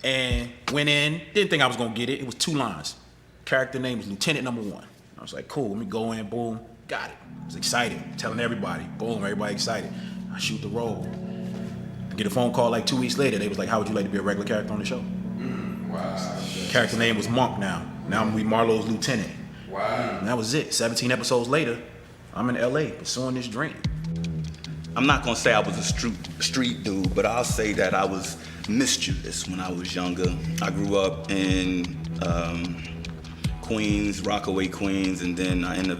And went in, didn't think I was gonna get it. It was 2 lines. Character name was Lieutenant Number 1. I was like, cool, let me go in, boom, got it. I was excited, telling everybody, boom, everybody excited. I shoot the role. I get a phone call like 2 weeks later. They was like, how would you like to be a regular character on the show? Wow. Character name was Monk now. Now I'm gonna be Marlowe's lieutenant. Wow. And that was it. 17 episodes later, I'm in LA pursuing this dream. I'm not gonna say I was a street dude, but I'll say that I was mischievous when I was younger. I grew up in Queens, Rockaway, Queens, and then I end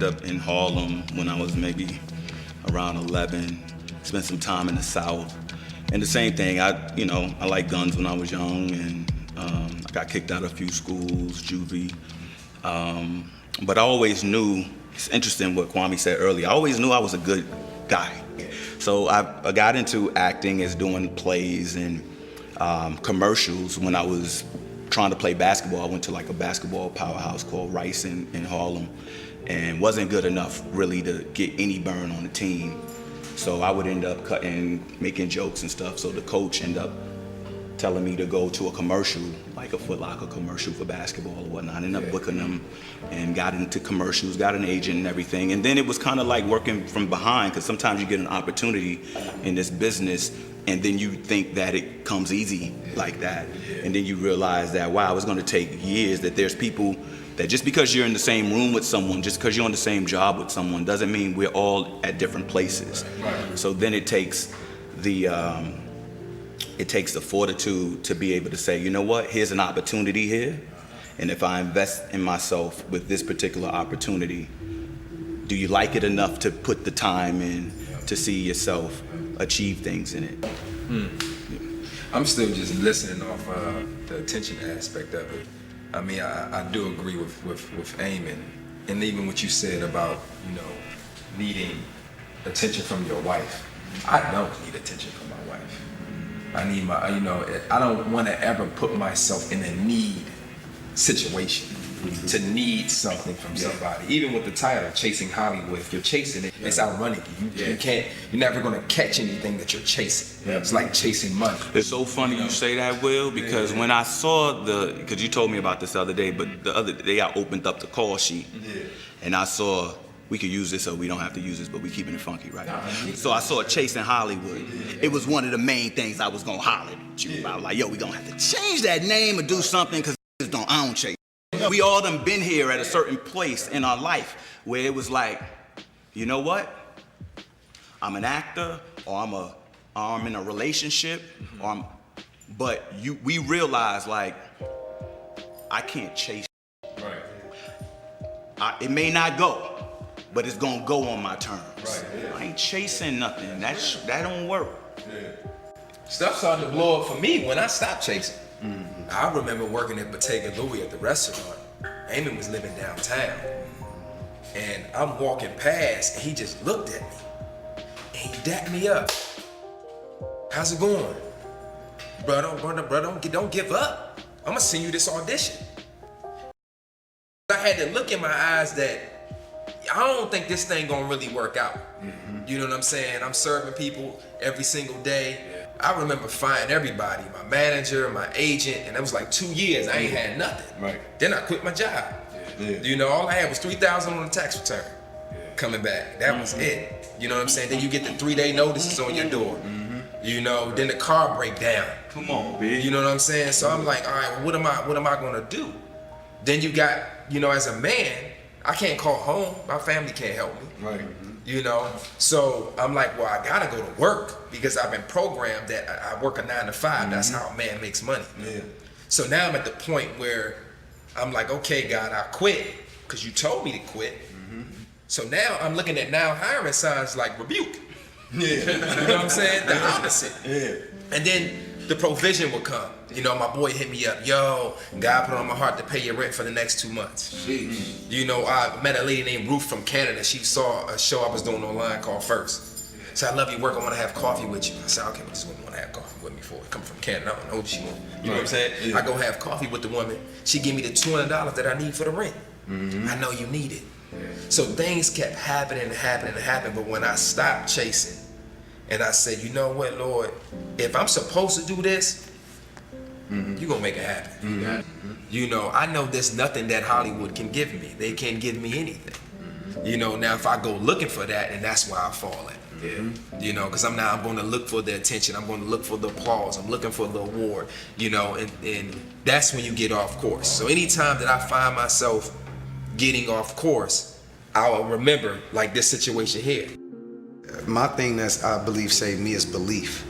up in Harlem when I was maybe around 11. Spent some time in the South, and the same thing. I liked guns when I was young, and I got kicked out of a few schools, juvie. But I always knew. It's interesting what Kwame said earlier. I always knew I was a good guy. So I got into acting as doing plays and commercials when I was trying to play basketball. I went to like a basketball powerhouse called Rice in Harlem, and wasn't good enough really to get any burn on the team. So I would end up making jokes and stuff. So the coach ended up telling me to go to a commercial, like a Foot Locker commercial for basketball or whatnot. I ended up booking them and got into commercials, got an agent and everything. And then it was kind of like working from behind, because sometimes you get an opportunity in this business and then you think that it comes easy like that. And then you realize that, wow, it's gonna take years, that there's people that just because you're in the same room with someone, just because you're on the same job with someone, doesn't mean we're all at different places. Right. So then it takes the fortitude to be able to say, you know what, here's an opportunity here, and if I invest in myself with this particular opportunity, do you like it enough to put the time in to see yourself achieve things in it? Yeah. I'm still just listening off the attention aspect of it. I mean, I do agree with Eamon, and even what you said about, needing attention from your wife. I don't need attention from my wife. I need I don't want to ever put myself in a need situation, to need something from somebody. Even with the title, Chasing Hollywood, if you're chasing it, it's ironic. You're never going to catch anything that you're chasing. It's like chasing money. It's so funny you say that, Will, because when I saw because you told me about this the other day, but the other day I opened up the call sheet and I saw, we could use this or we don't have to use this, but we keeping it funky, right? So I saw Chasing Hollywood. It was one of the main things I was gonna holler at you about. Like, yo, we gonna have to change that name or do something, because I don't chase. We all done been here at a certain place in our life where it was like, you know what? I'm an actor, or I'm in a relationship, but we realize, like, I can't chase. Right. It may not go, but it's gonna go on my terms. Right, yeah. I ain't chasing nothing. That don't work. Yeah. Stuff started to blow up for me when I stopped chasing. Mm-hmm. I remember working at Bottega Louie at the restaurant. Eamon was living downtown. And I'm walking past and he just looked at me. And he dapped me up. How's it going? Bro, don't give up. I'm gonna send you this audition. I had to look in my eyes that I don't think this thing gonna really work out. Mm-hmm. You know what I'm saying? I'm serving people every single day. Yeah. I remember firing everybody, my manager, my agent, and it was like 2 years. I ain't had nothing. Right. Then I quit my job. Yeah. All I had was $3,000 on the tax return coming back. That was it. You know what I'm saying? Then you get the 3-day notices on your door. Mm-hmm. Then the car break down. Come on, bitch. You know what I'm saying? So I'm like, all right, well, what am I gonna do? Then you got, as a man, I can't call home. My family can't help me. Right. So I'm like, well, I gotta go to work, because I've been programmed that I work a 9 to 5. Mm-hmm. That's how a man makes money. Yeah. So now I'm at the point where I'm like, okay, God, I quit, because you told me to quit. Mm-hmm. So now I'm looking at now hiring signs like rebuke. Yeah. You know what I'm saying? The opposite. Yeah. And then the provision will come. My boy hit me up. Yo, God put it on my heart to pay your rent for the next 2 months. Jeez. I met a lady named Ruth from Canada. She saw a show I was doing online called First. Said, I love your work. I want to have coffee with you. I said, okay, but this woman want to have coffee with me for it. Coming from Canada, I don't know what she want. You know what I'm saying? Yeah. I go have coffee with the woman. She give me the $200 that I need for the rent. Mm-hmm. I know you need it. Yeah. So things kept happening. But when I stopped chasing, and I said, you know what, Lord, if I'm supposed to do this, you're gonna make it happen. You know, I know there's nothing that Hollywood can give me. They can't give me anything. You know, now if I go looking for that, and that's where I fall at. You know, because I'm going to look for the attention. I'm going to look for the applause. I'm looking for the award. You know, and that's when you get off course. So anytime that I find myself getting off course, I'll remember like this situation here. My thing that's, I believe, saved me is belief.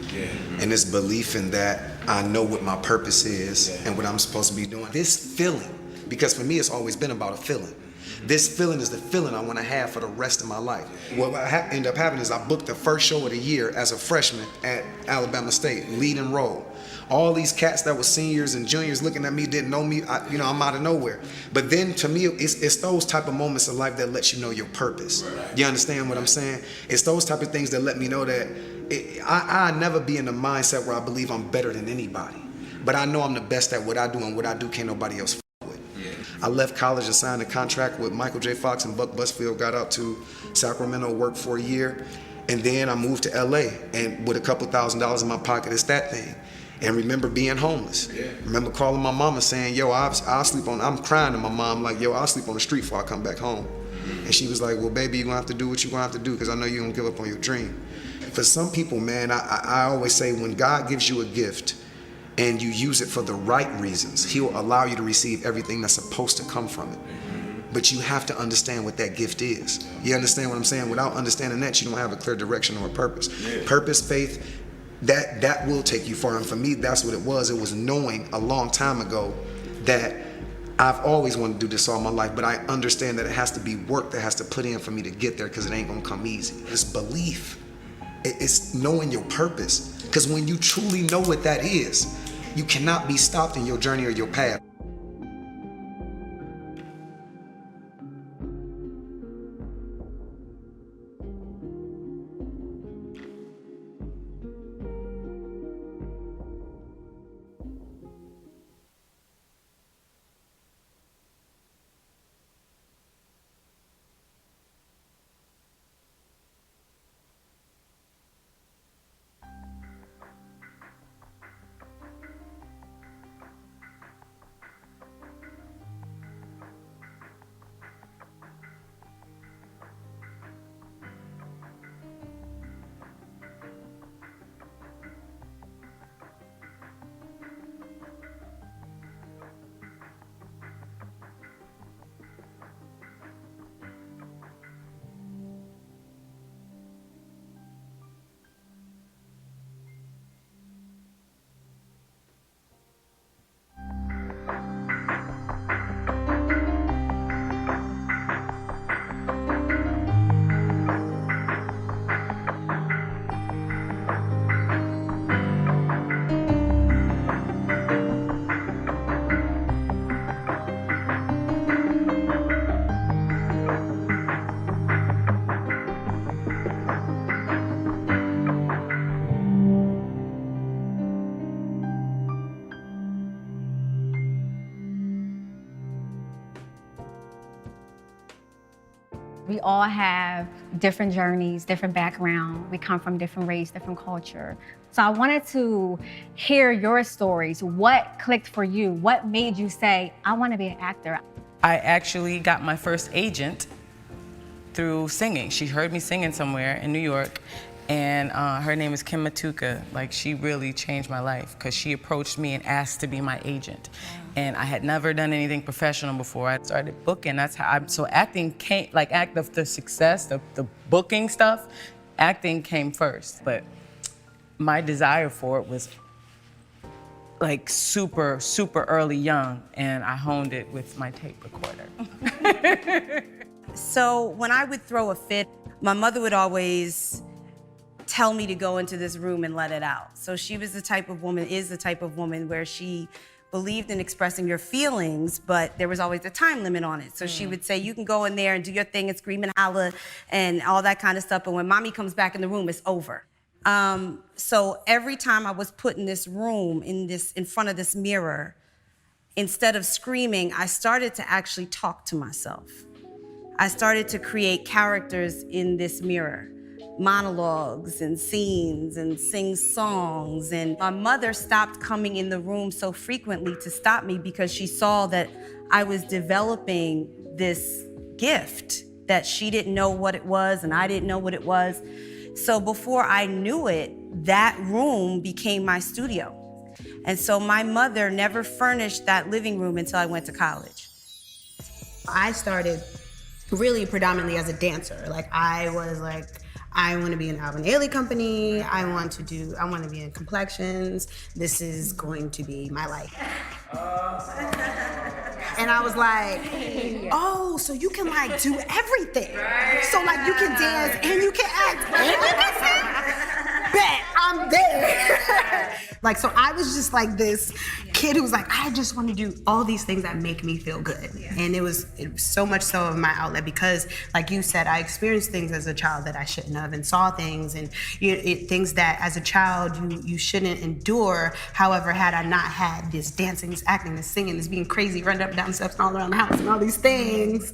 And it's belief in that I know what my purpose is and what I'm supposed to be doing. This feeling, because for me it's always been about a feeling. This feeling is the feeling I want to have for the rest of my life. What ended up happening is I booked the first show of the year as a freshman at Alabama State, leading role. All these cats that were seniors and juniors looking at me didn't know me. I'm out of nowhere. But then to me, it's those type of moments of life that let you know your purpose. You understand what I'm saying? It's those type of things that let me know that I never be in the mindset where I believe I'm better than anybody. But I know I'm the best at what I do, and what I do can't nobody else with. I left college and signed a contract with Michael J. Fox and Buck Busfield, got out to Sacramento, worked for a year, and then I moved to LA, and with a couple $1,000s in my pocket, it's that thing. And remember being homeless. Remember calling my mama saying, yo, I'll sleep on, I'm crying to my mom like, yo, I'll sleep on the street before I come back home. And she was like, well, baby, you're gonna have to do what you're gonna have to do, because I know you're gonna give up on your dream. For some people, man, I always say when God gives you a gift and you use it for the right reasons, He'll allow you to receive everything that's supposed to come from it. But you have to understand what that gift is. You understand what I'm saying? Without understanding that, you don't have a clear direction or a purpose. Purpose, faith, that will take you far. And for me, that's what it was. It was knowing a long time ago that I've always wanted to do this all my life, but I understand that it has to be work that has to put in for me to get there, because it ain't gonna come easy. It's belief. It's knowing your purpose. Because when you truly know what that is, you cannot be stopped in your journey or your path. We all have different journeys, different background. We come from different race, different culture. So I wanted to hear your stories. What clicked for you? What made you say, I want to be an actor? I actually got my first agent through singing. She heard me singing somewhere in New York, and her name is Kim Matuka. Like, she really changed my life, because she approached me and asked to be my agent. And I had never done anything professional before. I started booking. That's how so acting came, like the success, the booking stuff, acting came first. But my desire for it was like super, super early young, and I honed it with my tape recorder. So when I would throw a fit, my mother would always tell me to go into this room and let it out. So she was the type of woman, is the type of woman where she believed in expressing your feelings, but there was always a time limit on it. So she would say, you can go in there and do your thing and scream and holler and all that kind of stuff, but when mommy comes back in the room, it's over. So every time I was put in this room, in front of this mirror, instead of screaming, I started to actually talk to myself. I started to create characters in this mirror. monologues and scenes and sing songs. And my mother stopped coming in the room so frequently to stop me because she saw that I was developing this gift that she didn't know what it was and I didn't know what it was. So before I knew it, that room became my studio. And so my mother never furnished that living room until I went to college. I started really predominantly as a dancer. Like I was like, I want to be in Alvin Ailey Company. I want to be in Complexions. This is going to be my life. And I was like, oh, so you can like do everything. So like you can dance and you can act and you can sing. Bet, I'm there. Like, so I was just like this kid who was like, I just want to do all these things that make me feel good. And it was so much so of my outlet because, like you said, I experienced things as a child that I shouldn't have and saw things and things that as a child you shouldn't endure. However, had I not had this dancing, this acting, this singing, this being crazy, running up and down the steps and all around the house and all these things,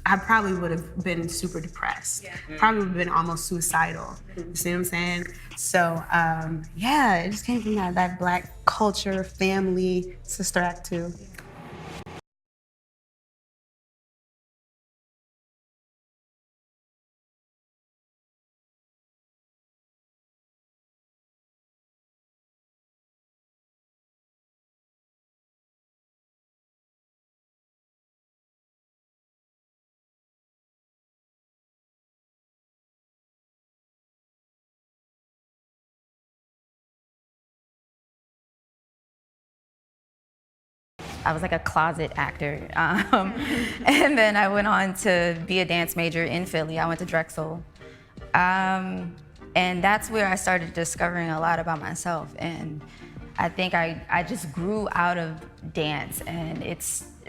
I probably would have been super depressed. Probably would have been almost suicidal. You see what I'm saying? So, yeah, it just came from that Black culture, family, Sister Act 2. I was like a closet actor. And then I went on to be a dance major in Philly. I went to Drexel. And that's where I started discovering a lot about myself. And I think I just grew out of dance, and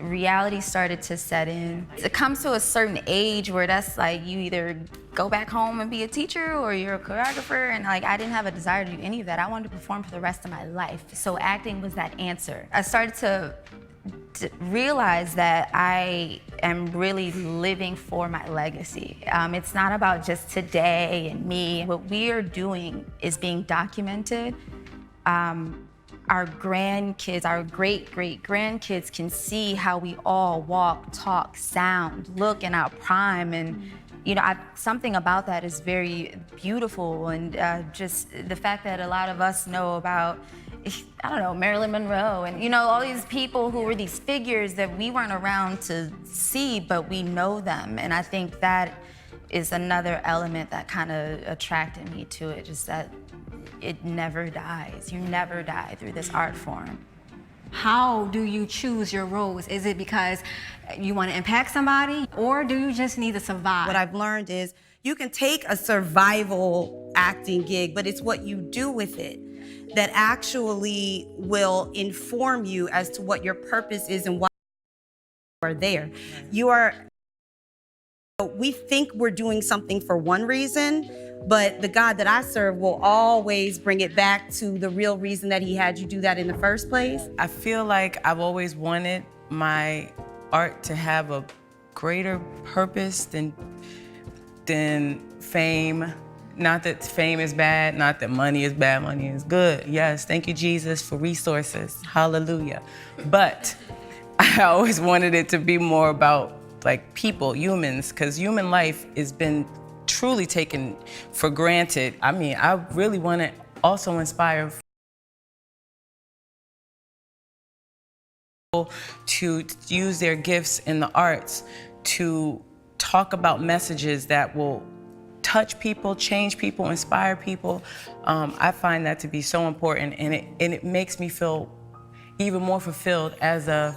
reality started to set in. It comes to a certain age where that's like you either go back home and be a teacher or you're a choreographer, and like I didn't have a desire to do any of that. I wanted to perform for the rest of my life. So acting was that answer. I started to realize that I am really living for my legacy. It's not about just today and me. What we are doing is being documented. Our grandkids, our great-great-grandkids can see how we all walk, talk, sound, look in our prime. And something about that is very beautiful. And just the fact that a lot of us know about, I don't know, Marilyn Monroe and all these people who were these figures that we weren't around to see, but we know them. And I think that is another element that kind of attracted me to it, just that it never dies. You never die through this art form. How do you choose your roles? Is it because you want to impact somebody, or do you just need to survive? What I've learned is you can take a survival acting gig, but it's what you do with it that actually will inform you as to what your purpose is and why you are there. We think we're doing something for one reason, but the God that I serve will always bring it back to the real reason that he had you do that in the first place. I feel like I've always wanted my art to have a greater purpose than fame. Not that fame is bad, not that money is bad, money is good. Yes, thank you, Jesus, for resources. Hallelujah. But I always wanted it to be more about like people, humans, because human life has been truly taken for granted. I mean, I really want to also inspire people to use their gifts in the arts to talk about messages that will touch people, change people, inspire people. I find that to be so important, and it makes me feel even more fulfilled as a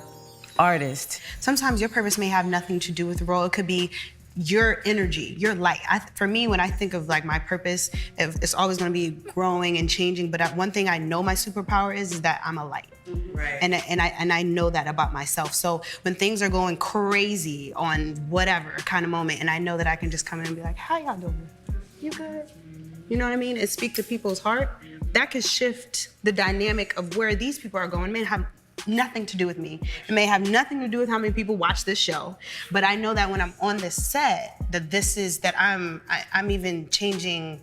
artist. Sometimes your purpose may have nothing to do with the role. It could be your energy, your light. For me, when I think of like my purpose, it's always going to be growing and changing. But one thing I know my superpower is that I'm a light. Right. And I know that about myself. So when things are going crazy on whatever kind of moment, and I know that I can just come in and be like, how y'all doing? You good? You know what I mean? And speak to people's heart. That could shift the dynamic of where these people are going. Man, nothing to do with me. It may have nothing to do with how many people watch this show, but I know that when I'm on this set, that I'm even changing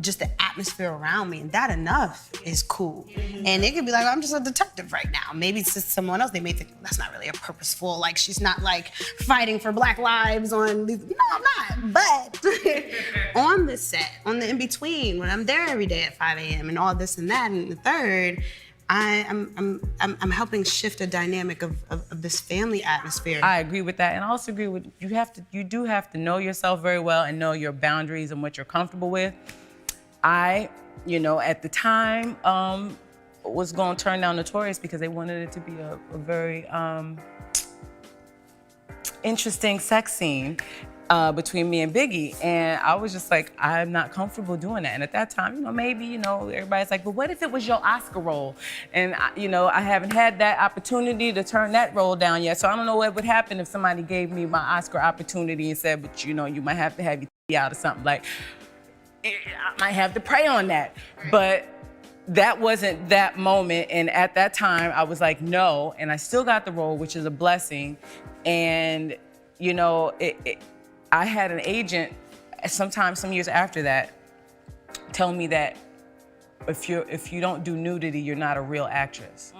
just the atmosphere around me, and that enough is cool. And it could be like, I'm just a detective right now. Maybe it's just someone else, they may think that's not really a purposeful, like she's not like fighting for Black lives on these, no, I'm not. But on the set, on the in-between, when I'm there every day at 5 a.m. and all this and that and the third, I'm helping shift a dynamic of this family atmosphere. I agree with that, and I also agree with you do have to know yourself very well and know your boundaries and what you're comfortable with. I, at the time, was going to turn down Notorious because they wanted it to be a very interesting sex scene between me and Biggie. And I was just like, I'm not comfortable doing that. And at that time, maybe, everybody's like, but what if it was your Oscar role? And, I haven't had that opportunity to turn that role down yet. So I don't know what would happen if somebody gave me my Oscar opportunity and said, but, you might have to have your out or something. Like, I might have to pray on that. But that wasn't that moment. And at that time, I was like, no. And I still got the role, which is a blessing. And, I had an agent some years after that tell me that if you don't do nudity, you're not a real actress.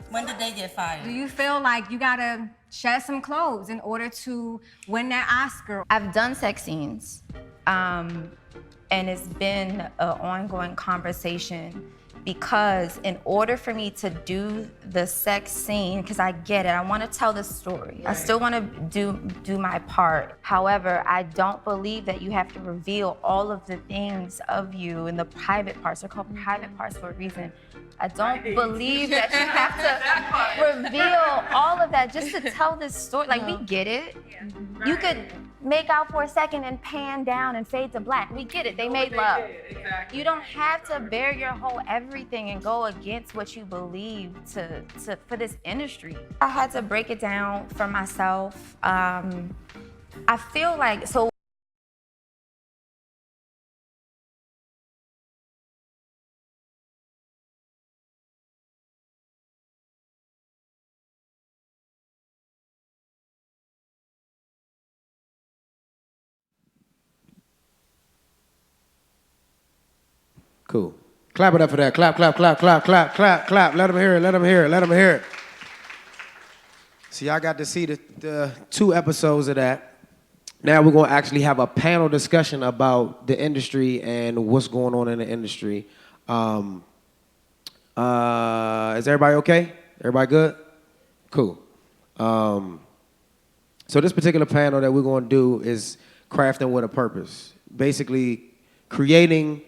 When did they get fired? Do you feel like you gotta shed some clothes in order to win that Oscar? I've done sex scenes, and it's been an ongoing conversation because in order for me to do the sex scene, because I get it, I want to tell the story. I still want to do my part. However, I don't believe that you have to reveal all of the things of you in the private parts. They're called private parts for a reason. I don't believe that you have to reveal all of that just to tell this story. Like, we get it. You could make out for a second and pan down and fade to black. We get it. They made love. You don't have to bear your whole everything and go against what you believe for this industry. I had to break it down for myself. I feel like, so cool. Clap it up for that. Clap, clap, clap, clap, clap, clap, clap. Let them hear it, let them hear it, let them hear it. So y'all got to see the 2 episodes of that. Now we're going to actually have a panel discussion about the industry and what's going on in the industry. Is everybody okay? Everybody good? Cool. So this particular panel that we're going to do is crafting with a purpose. Basically creating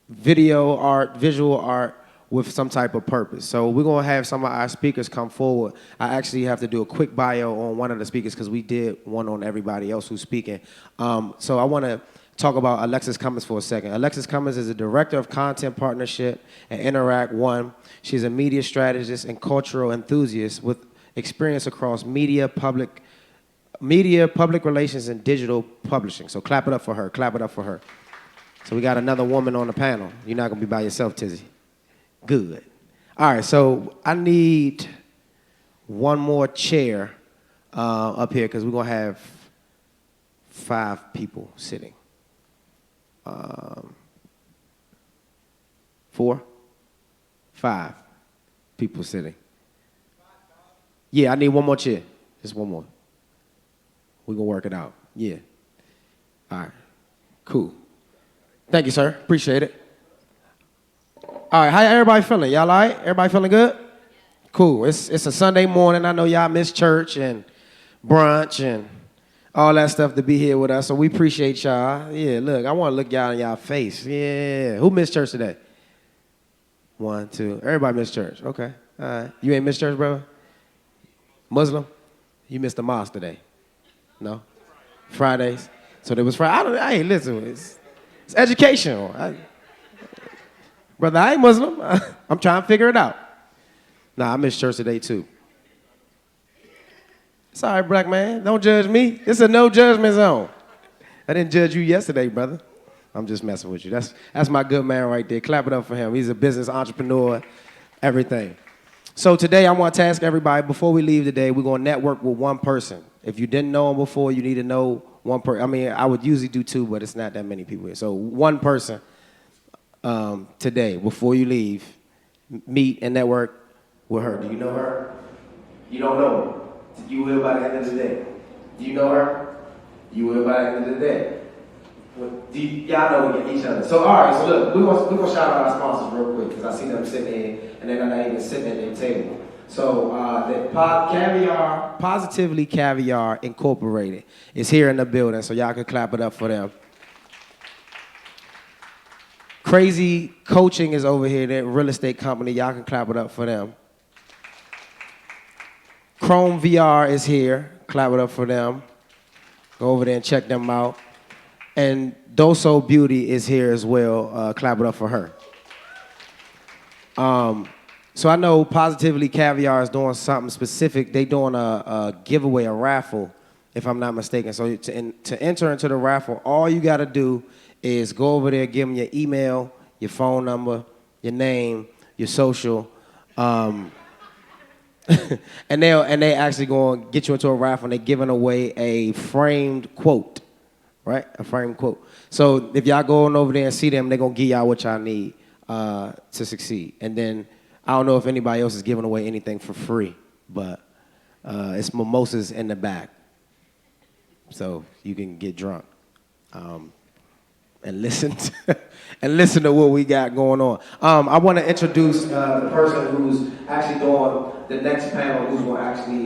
video art, visual art with some type of purpose. So we're gonna have some of our speakers come forward. I actually have to do a quick bio on one of the speakers because we did one on everybody else who's speaking. So I wanna talk about Alexis Cummins for a second. Alexis Cummins is a director of content partnership at Interact One. She's a media strategist and cultural enthusiast with experience across media, public relations, and digital publishing. So clap it up for her, clap it up for her. So we got another woman on the panel. You're not gonna be by yourself, Tizzi. Good. All right, so I need one more chair up here because we're gonna have 5 people sitting. 4, 5 people sitting. Yeah, I need one more chair. Just one more. We're gonna work it out. Yeah. All right, cool. Thank you, sir. Appreciate it. All right, how everybody feeling? Y'all all right? Everybody feeling good? Cool. It's a Sunday morning. I know y'all miss church and brunch and all that stuff to be here with us, so we appreciate y'all. Yeah, look, I want to look y'all in y'all face. Yeah. Who missed church today? 1, 2. Everybody missed church. Okay. All right. You ain't missed church, brother? Muslim? You missed the mosque today? No? Fridays? So there was Friday. Hey, listen, it's educational. Brother, I ain't Muslim. I'm trying to figure it out. Nah, I missed church today too. It's all right, black man. Don't judge me. It's a no judgment zone. I didn't judge you yesterday, brother. I'm just messing with you. That's my good man right there. Clap it up for him. He's a business entrepreneur, everything. So today I want to ask everybody, before we leave today, we're going to network with one person. If you didn't know him before, you need to know one person. I mean, I would usually do two, but it's not that many people here. So one person today, before you leave, meet and network with her. Do you know her? You don't know her. You will by the end of the day. Do you know her? You will by the end of the day. Well, y'all know each other. So all right, so look, we're gonna shout out our sponsors real quick because I see them sitting in and they're not even sitting at their table. So Caviar, Positively Caviar Incorporated is here in the building, so y'all can clap it up for them. Crazy Coaching is over here, that real estate company. Y'all can clap it up for them. Chrome VR is here. Clap it up for them. Go over there and check them out. And Doso Beauty is here as well. Clap it up for her. So I know Positively Caviar is doing something specific. They doing a giveaway, a raffle, if I'm not mistaken. So to enter into the raffle, all you got to do is go over there, give them your email, your phone number, your name, your social, and they actually going to get you into a raffle, and they're giving away a framed quote, right? A framed quote. So if y'all going over there and see them, they're going to give y'all what y'all need to succeed. And then I don't know if anybody else is giving away anything for free, but it's mimosas in the back, so you can get drunk. And listen to what we got going on. I want to introduce the person who's actually doing the next panel, who's going to actually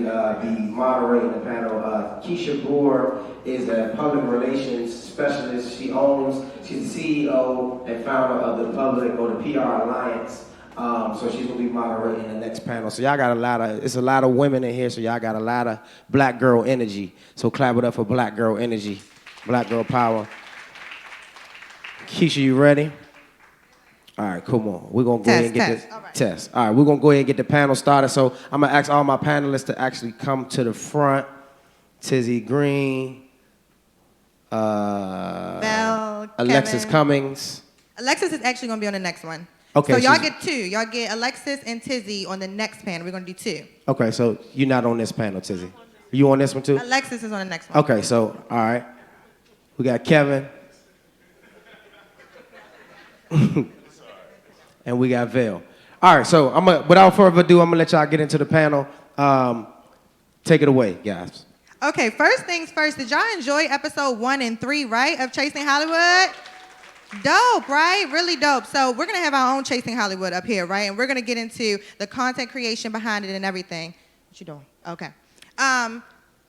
be moderating the panel. Keisha Brewer is a public relations specialist. She's the CEO and founder of the Public or the PR Alliance. So she's gonna be moderating the next panel. So y'all got it's a lot of women in here, so y'all got a lot of black girl energy. So clap it up for black girl energy, black girl power. Keisha, you ready? All right, come on. We're going to go ahead and get this test. All right, we're going to go ahead and get the panel started. So I'm going to ask all my panelists to actually come to the front. Tizzi Green, Belle, Alexis Kevin. Cummings. Alexis is actually going to be on the next one. Okay. So y'all get two. Y'all get Alexis and Tizzi on the next panel. We're going to do two. Okay, so you're not on this panel, Tizzi. You on this one too? Alexis is on the next one. Okay, so, all right. We got Kevin. And we got Vale. All right, so without further ado, I'm gonna let y'all get into the panel. Take it away, guys. Okay, first things first. Did y'all enjoy episode 1 and 3, right, of Chasing Hollywood? Dope, right? Really dope. So we're gonna have our own Chasing Hollywood up here, right? And we're gonna get into the content creation behind it and everything. What you doing? Okay.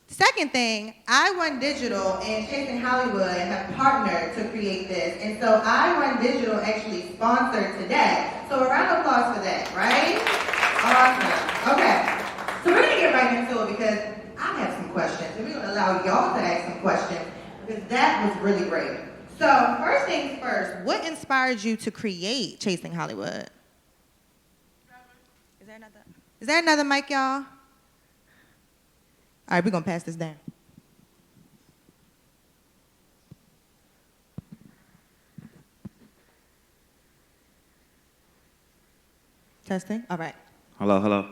Second thing, iOne Digital and Chasing Hollywood have partnered to create this. And so iOne Digital actually sponsored today. So a round of applause for that, right? Awesome. Okay. So we're going to get right into it because I have some questions. And we're going to allow y'all to ask some questions because that was really great. So first things first, what inspired you to create Chasing Hollywood? Is there another mic, y'all? All right, we're going to pass this down. Testing? All right. Hello.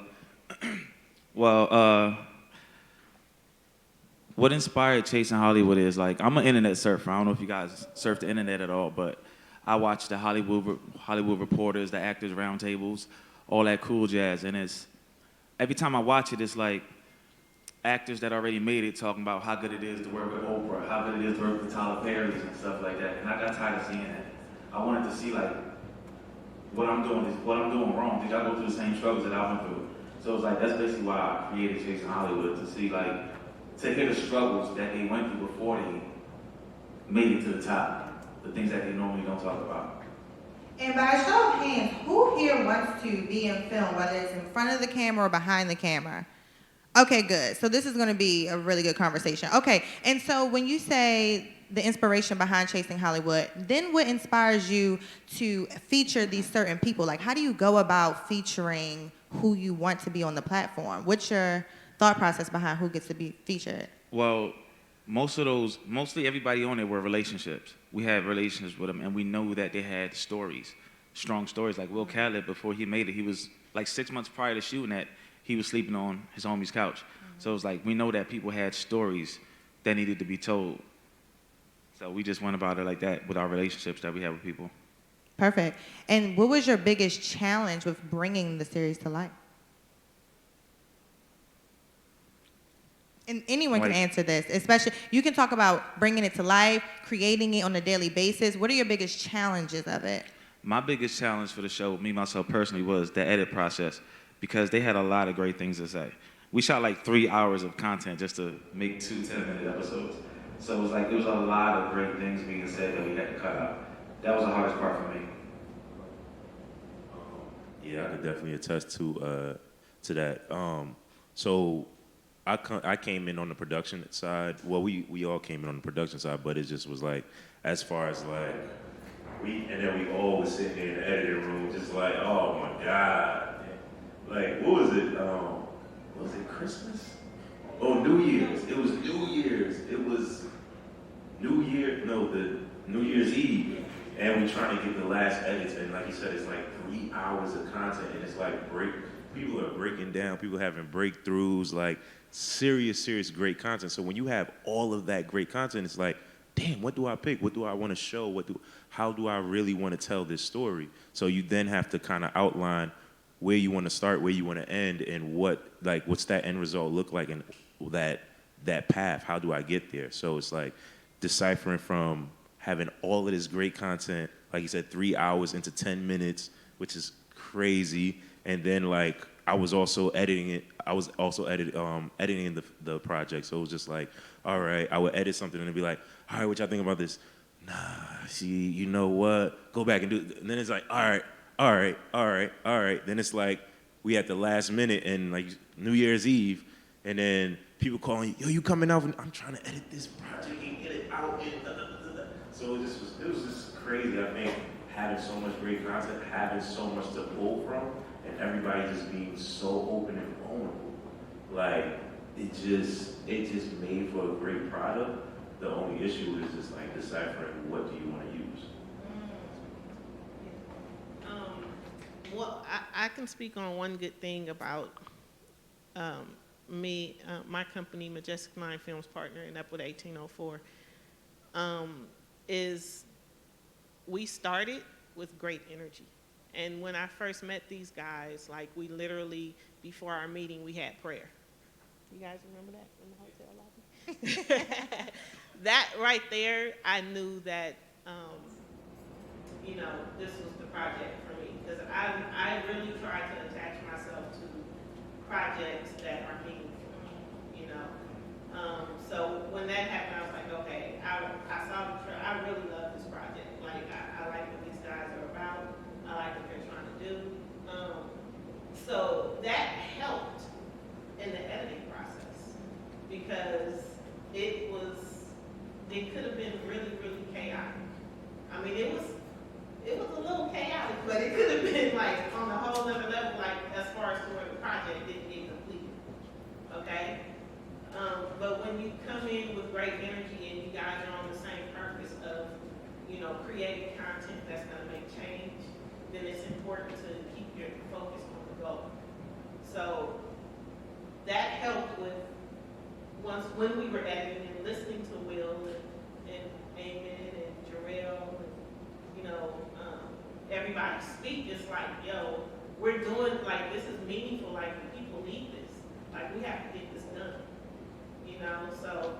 Well, what inspired Chasing Hollywood is, like, I'm an internet surfer. I don't know if you guys surf the internet at all, but I watch the Hollywood Reporters, the Actors Roundtables, all that cool jazz. And every time I watch it, it's like, actors that already made it talking about how good it is to work with Oprah, how good it is to work with Tyler Perry's and stuff like that. And I got tired of seeing that. I wanted to see like what I'm doing wrong. Did y'all go through the same struggles that I went through? So it's like that's basically why I created Chasing Hollywood, to see like to hear the struggles that they went through before they made it to the top, the things that they normally don't talk about. And by a show of hands, who here wants to be in film, whether it's in front of the camera or behind the camera? Okay, good. So this is going to be a really good conversation. Okay, and so when you say the inspiration behind Chasing Hollywood, then what inspires you to feature these certain people? Like, how do you go about featuring who you want to be on the platform? What's your thought process behind who gets to be featured? Well, mostly everybody on it were relationships. We had relationships with them, and we know that they had stories, strong stories. Like Will Caleb, before he made it, he was like 6 months prior to shooting that, he was sleeping on his homie's couch. So it was like, we know that people had stories that needed to be told. So we just went about it like that with our relationships that we have with people. Perfect. And what was your biggest challenge with bringing the series to life? And anyone can answer this, especially, you can talk about bringing it to life, creating it on a daily basis. What are your biggest challenges of it? My biggest challenge for the show, me, myself personally, was the edit process, because they had a lot of great things to say. We shot like 3 hours of content just to make 2 10-minute episodes. So it was like, it was a lot of great things being said that we had to cut out. That was the hardest part for me. Yeah, I could definitely attest to that. So I came in on the production side. Well, we all came in on the production side, but it just was like, as far as like, and then we all was sitting in the editing room just like, oh my God. Like, what was it? Was it Christmas? Oh, New Year's. It was New Year's. It was the New Year's Eve. And we trying to get the last edits, and like you said, it's like 3 hours of content, and it's like people are breaking down, people having breakthroughs, like serious great content. So when you have all of that great content, it's like, damn, what do I pick? What do I want to show? How do I really want to tell this story? So you then have to kind of outline where you want to start, where you want to end, and what's that end result look like, and that path, how do I get there? So it's like deciphering from having all of this great content, like you said, 3 hours into 10 minutes, which is crazy. And then like, I was also editing it. I was also editing the project. So it was just like, all right, I would edit something and it'd be like, all right, what y'all think about this? Nah, see, you know what? Go back and do it. And then it's like, all right. Then it's like, we at the last minute and like New Year's Eve, and then people calling, yo, you coming out? I'm trying to edit this project and get it out. So it was just crazy. I think having so much great content, having so much to pull from, and everybody just being so open and vulnerable. Like, it just made for a great product. The only issue is just like deciphering what do you want to use. Well, I can speak on one good thing about me, my company, Majestic 9 Films Partner, and Upward 1804, is we started with great energy. And when I first met these guys, like we literally, before our meeting, we had prayer. You guys remember that in the hotel lobby? That right there, I knew that, this was the project for me. Because I really try to attach myself to projects that are meaningful, So when that happened, I was like, okay, I saw I really love this project. Like, I like what these guys are about. I like what they're trying to do. So that helped in the editing process because it could have been really, really chaotic. I mean, it was a little chaotic, but it could have been like on a whole other level, like as far as to where the project didn't get completed. Okay? But when you come in with great energy and you guys are on the same purpose of, creating content that's going to make change, then it's important to keep your focus on the goal. So that helped with when we were editing and listening to Will and Eamon and Jarrell and everybody speak. It's like, yo, we're doing like this is meaningful. Like people need this. Like we have to get this done. So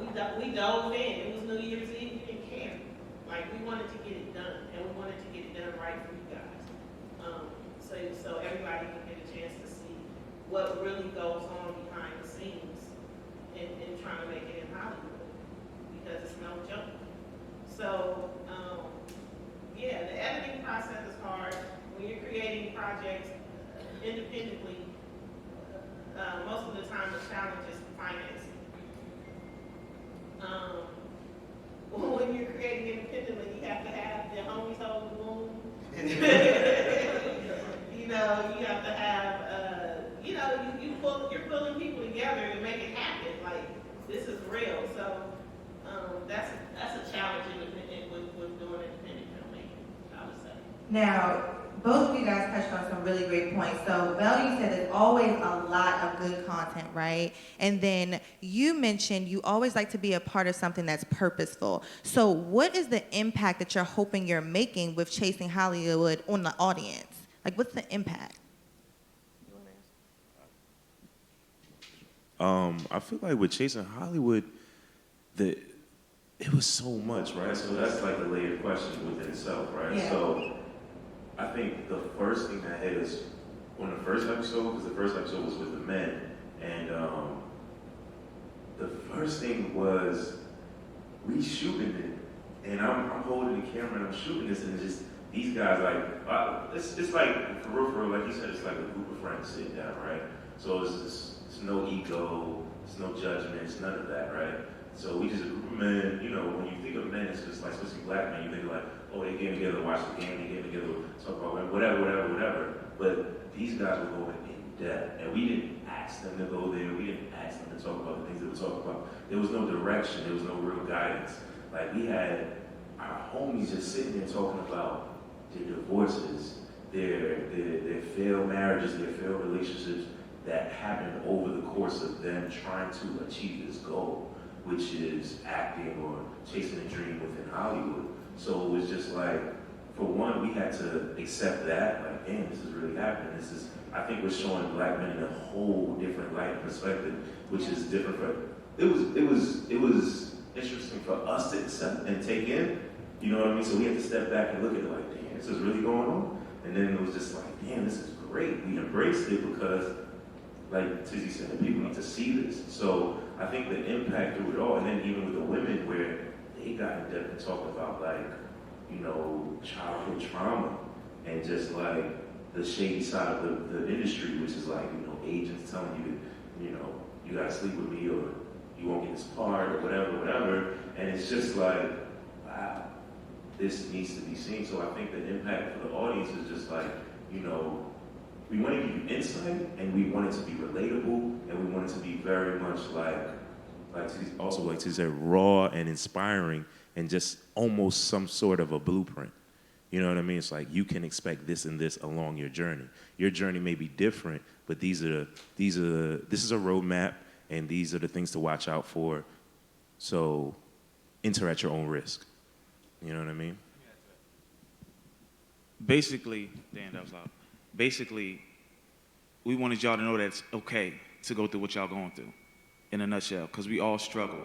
we dove in. It was New Year's Eve. We didn't care. Like we wanted to get it done, and we wanted to get it done right for you guys. So everybody can get a chance to see what really goes on behind the scenes in trying to make it in Hollywood, because it's no joke. So the editing process is hard. When you're creating projects independently, most of the time the challenge is financing. When you're creating independently, you have to have the homies hold the room. You have to have, you're pulling people together to make it happen. Like this is real. So that's a challenge with doing independent filmmaking, I would say. Now, both of you guys touched on some really great points. So, Vel, you said there's always a lot of good content, right? And then you mentioned you always like to be a part of something that's purposeful. So, what is the impact that you're hoping you're making with Chasing Hollywood on the audience? Like, what's the impact? I feel like with Chasing Hollywood, it was so much, right? So that's like a layered question within itself, right? Yeah. So I think the first thing that hit us on the first episode, because the first episode was with the men, and the first thing was we shooting it, and I'm holding the camera and I'm shooting this, and it's just these guys like it's like for real, like you said, it's like a group of friends sitting down, right? So it's no ego, it's no judgment, it's none of that, right? So we just a group of men, you know, when you think of men, it's just like, especially black men, you think like, oh, they came together to watch the game, they came together to talk about whatever. But these guys were going in depth, and we didn't ask them to go there, we didn't ask them to talk about the things they were talking about. There was no direction, there was no real guidance. Like we had our homies just sitting there talking about their divorces, their failed marriages, their failed relationships that happened over the course of them trying to achieve this goal, which is acting or chasing a dream within Hollywood. So it was just like, for one, we had to accept that, like, damn, this is really happening. I think we're showing black men in a whole different light and perspective, which is different for, it was interesting for us to accept and take in, you know what I mean? So we had to step back and look at it like, damn, this is really going on? And then it was just like, damn, this is great. We embraced it because, like Tizzi said, people need to see this. So I think the impact through it all, and then even with the women where they got in depth and talked about like, you know, childhood trauma and just like the shady side of the industry, which is like, you know, agents telling you, you know, you gotta sleep with me or you won't get this part or whatever. And it's just like, wow, this needs to be seen. So I think the impact for the audience is just like, you know, we want to give you insight, and we want it to be relatable, and we want it to be very much like to say raw and inspiring, and just almost some sort of a blueprint. You know what I mean? It's like you can expect this and this along your journey. Your journey may be different, but this is a roadmap, and these are the things to watch out for. So enter at your own risk. You know what I mean? Basically, damn, that was loud. Basically, we wanted y'all to know that it's okay to go through what y'all going through, in a nutshell, because we all struggle.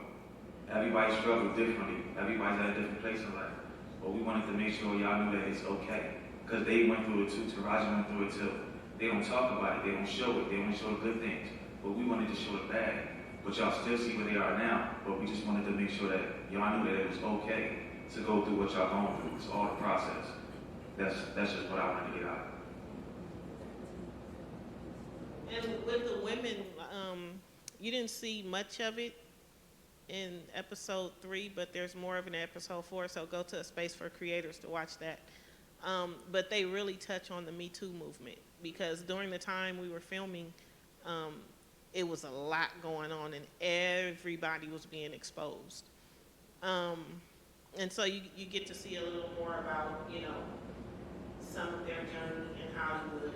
Everybody struggles differently. Everybody's at a different place in life. But we wanted to make sure y'all knew that it's okay, because they went through it too. Taraji went through it too. They don't talk about it. They don't show it. They only show the good things. But we wanted to show the bad. But y'all still see where they are now. But we just wanted to make sure that y'all knew that it was okay to go through what y'all going through. It's all the process. That's just what I wanted to get out. And with the women, you didn't see much of it in episode 3, but there's more of it in episode 4, so go to A Space for Creators to watch that. But they really touch on the Me Too movement, because during the time we were filming, it was a lot going on and everybody was being exposed. And so you get to see a little more about, you know, some of their journey in Hollywood,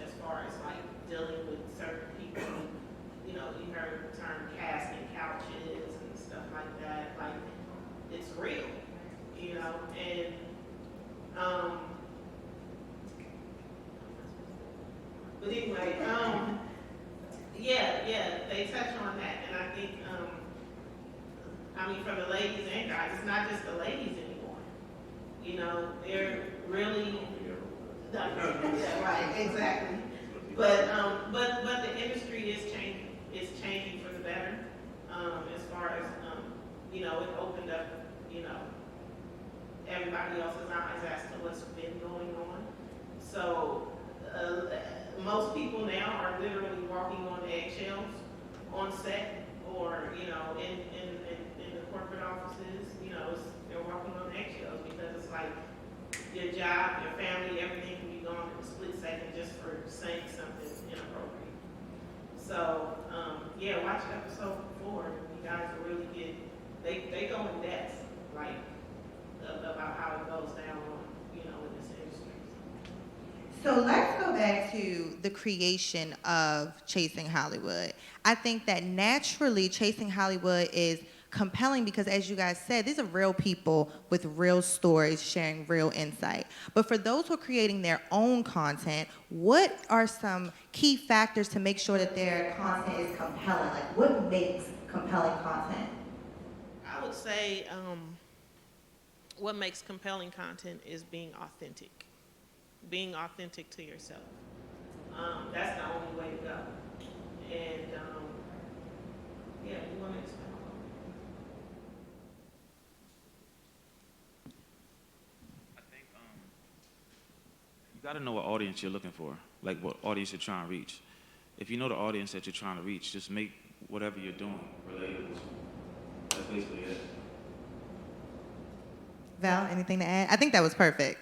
as far as like dealing with certain people. You know, you heard the term casting couches and stuff like that. Like, it's real, you know, and but anyway, yeah, they touch on that, and I think, I mean, for the ladies and guys, it's not just the ladies anymore. You know, they're really, yeah, right, exactly. But the industry is changing. It's changing for the better. As far as you know, it opened up, you know, everybody else's eyes as to what's been going on. So most people now are literally walking on eggshells on set, or you know, in the corporate offices. You know, they're walking on eggshells because it's like your job, your family, everything can be gone in a split second just for saying something inappropriate. So yeah, watch episode 4. You guys will really get, they go in depth, like about how it goes down, you know, in this industry. So let's go back to the creation of Chasing Hollywood. I think that naturally Chasing Hollywood is compelling because, as you guys said, these are real people with real stories sharing real insight. But for those who are creating their own content, what are some key factors to make sure that their content is compelling? Like, what makes compelling content? I would say what makes compelling content is being authentic. Being authentic to yourself. That's the only way to go. And yeah, you want to explain? You got to know what audience you're looking for, like what audience you're trying to reach. If you know the audience that you're trying to reach, just make whatever you're doing relatable. That's basically it. Val, anything to add? I think that was perfect.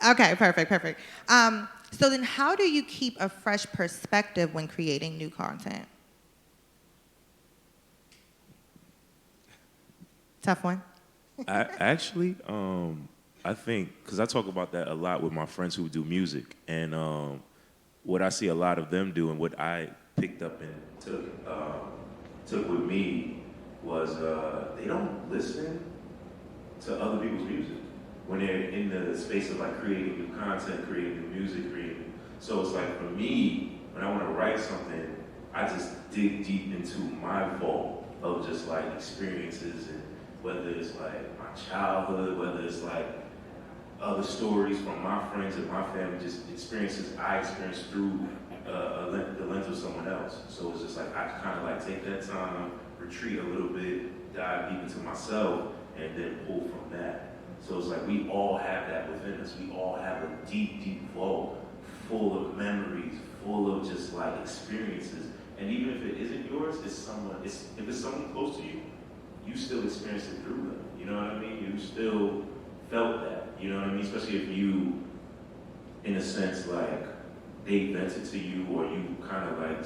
Okay, perfect. So then how do you keep a fresh perspective when creating new content? Tough one. I think, because I talk about that a lot with my friends who do music, and what I see a lot of them do and what I picked up and took with me was they don't listen to other people's music when they're in the space of like creating new content, creating new music, So it's like for me, when I want to write something, I just dig deep into my vault of just like experiences, and whether it's like my childhood, whether it's like other stories from my friends and my family, just experiences I experienced through the lens of someone else. So it's just like I kind of like take that time, retreat a little bit, dive deep into myself, and then pull from that. So it's like we all have that within us. We all have a deep, deep vault full of memories, full of just like experiences. And even if it isn't yours, if it's someone close to you, you still experienced it through them. You know what I mean? You still felt that. You know what I mean? Especially if you, in a sense, like they vented to you, or you kind of like,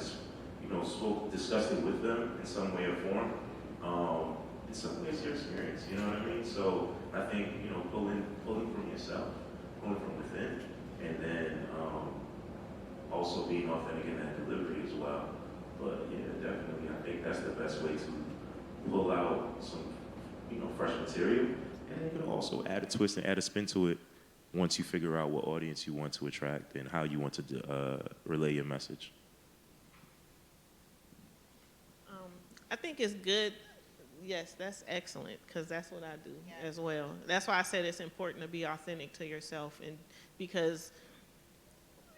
discussed it with them in some way or form. In some ways, your experience. You know what I mean? So I think pulling from yourself, pulling from within, and then also being authentic in that delivery as well. But yeah, definitely, I think that's the best way to pull out some, fresh material. And you can also add a twist and add a spin to it once you figure out what audience you want to attract and how you want to relay your message. I think it's good. Yes, that's excellent, because that's what I do as well. That's why I said it's important to be authentic to yourself, and because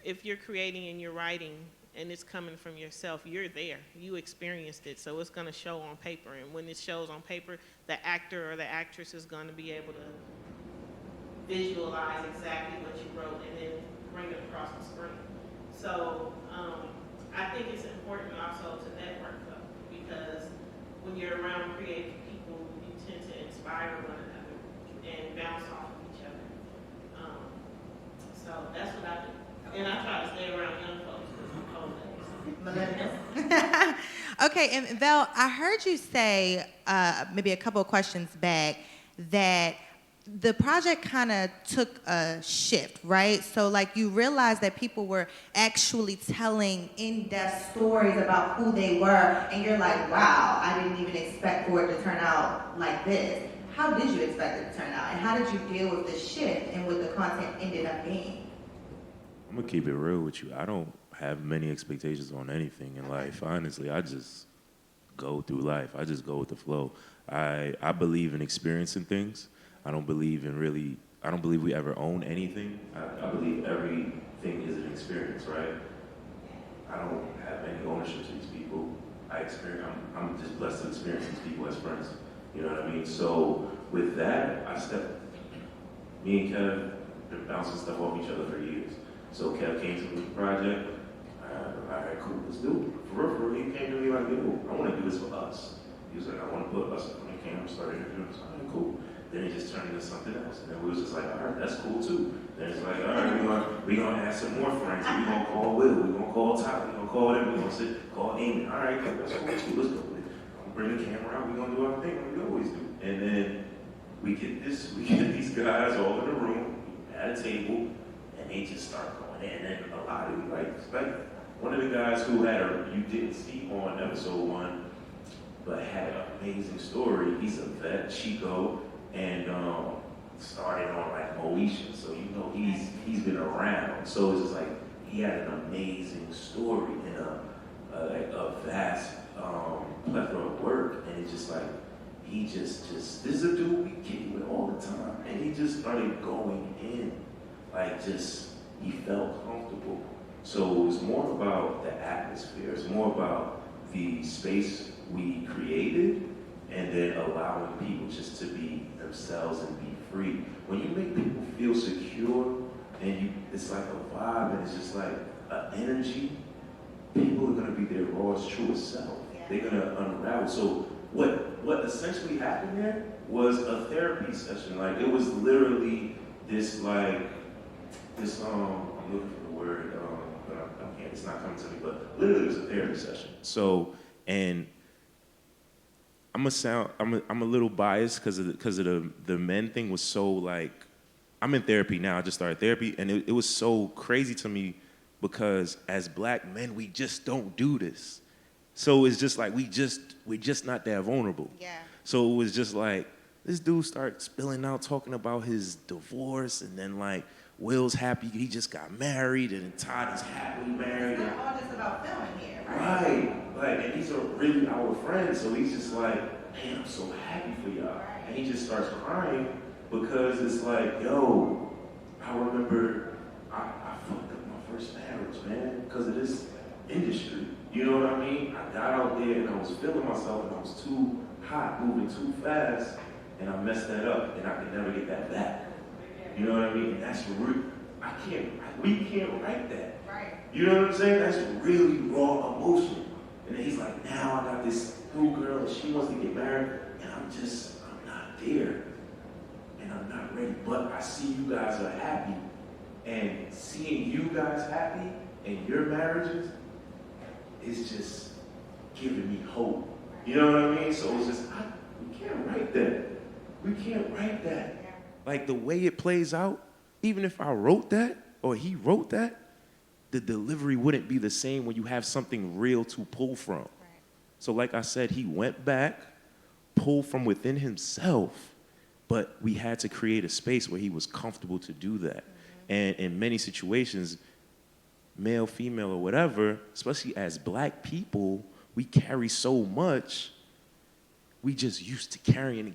if you're creating and you're writing and it's coming from yourself, you're there. You experienced it, so it's going to show on paper. And when it shows on paper, the actor or the actress is going to be able to visualize exactly what you wrote and then bring it across the screen. So I think it's important also to network, though, because when you're around creative people, you tend to inspire one another and bounce off of each other. So that's what I do. And I try to stay around young folks because I'm old. Okay, and Val, I heard you say maybe a couple of questions back that the project kind of took a shift, right? So like you realized that people were actually telling in-depth stories about who they were, and you're like, wow, I didn't even expect for it to turn out like this. How did you expect it to turn out? And how did you deal with the shift and what the content ended up being? I'm gonna keep it real with you. I don't have many expectations on anything in life. Honestly, I just go through life. I just go with the flow. I believe in experiencing things. I don't believe we ever own anything. I believe everything is an experience, right? I don't have any ownership to these people. I'm just blessed to experience these people as friends. You know what I mean? So with that, me and Kev been bouncing stuff off each other for years. So Kev came to me with the project. All right, cool, let's do it. For real, he came to me like, yo, I want to do this for us. He was like, I want to put us in the camp, started interviewing us. All right, cool. Then it just turned into something else. And then we was just like, all right, that's cool too. Then it's like, all right, we're gonna add some more friends. We're gonna call Will, we're gonna call Tyler, we're gonna call them, we're gonna call Amy. All right, that's cool too, let's go with it. I'm gonna bring the camera out, we're gonna do our thing like we always do. And then we get these guys all in a room at a table, and they just start going and then a lot of like one of the guys who you didn't see on episode 1, but had an amazing story. He's a vet, Chico, and started on like Moesha, so you know he's been around. So it's just like he had an amazing story and a vast plethora of work, and it's just like he just this is a dude we kick with all the time, and he just started going in, like just he felt comfortable. So it was more about the atmosphere. It's more about the space we created, and then allowing people just to be themselves and be free. When you make people feel secure, and it's like a vibe, and it's just like an energy, people are gonna be their rawest, truest self. They're gonna unravel. So what essentially happened there was a therapy session. Like it was literally this I'm looking for the word, but I can't. It's not coming to me. But literally, it was a therapy session. So and I'm a little biased because of the men thing was so like, I'm in therapy now. I just started therapy, and it was so crazy to me because as black men, we just don't do this. So it's just like we're just not that vulnerable. Yeah. So it was just like this dude started spilling out talking about his divorce, and then like Will's happy he just got married, and Todd is happily married. It's not all just about filming here, Right. Like, and these are really our friends, so he's just like, man, I'm so happy for y'all. And he just starts crying because it's like, yo, I remember I fucked up my first marriage, man, because of this industry. You know what I mean? I got out there and I was feeling myself and I was too hot, moving too fast, and I messed that up, and I could never get that back. You know what I mean? And that's real. We can't write that. Right. You know what I'm saying? That's really raw emotion. And then he's like, now I got this cool girl and she wants to get married, and I'm not there. And I'm not ready. But I see you guys are happy. And seeing you guys happy in your marriages is just giving me hope. You know what I mean? So it's just, we can't write that. We can't write that. Like the way it plays out, even if I wrote that or he wrote that, the delivery wouldn't be the same when you have something real to pull from. Right. So like I said, he went back, pulled from within himself, but we had to create a space where he was comfortable to do that. Mm-hmm. And in many situations, male, female, or whatever, especially as black people, we carry so much, we just used to carrying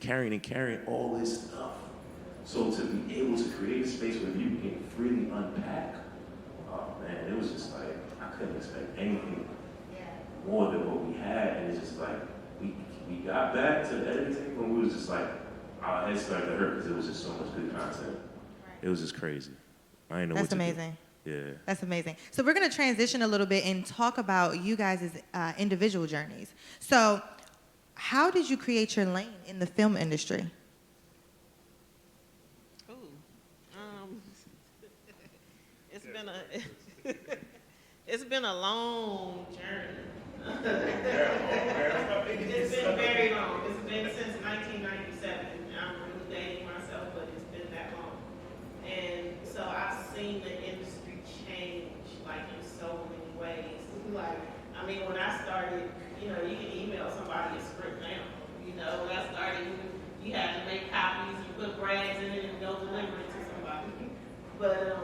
all this stuff. So to be able to create a space where you can freely unpack, oh man, it was just like, I couldn't expect anything more than what we had. And it's just like, we got back to the editing table and we was just like, our head started to hurt because it was just so much good content. It was just crazy. I didn't know That's what to amazing. do. Yeah. That's amazing. So we're going to transition a little bit and talk about you guys' individual journeys. So how did you create your lane in the film industry? It's been a long journey. It's been very long. It's been since 1997. I'm really dating myself, but it's been that long. And so I've seen the industry change, like in so many ways. Like, I mean, when I started, you know, you can email somebody a script now. You know, when I started, you had to make copies and put brags in it and go deliver it to somebody. But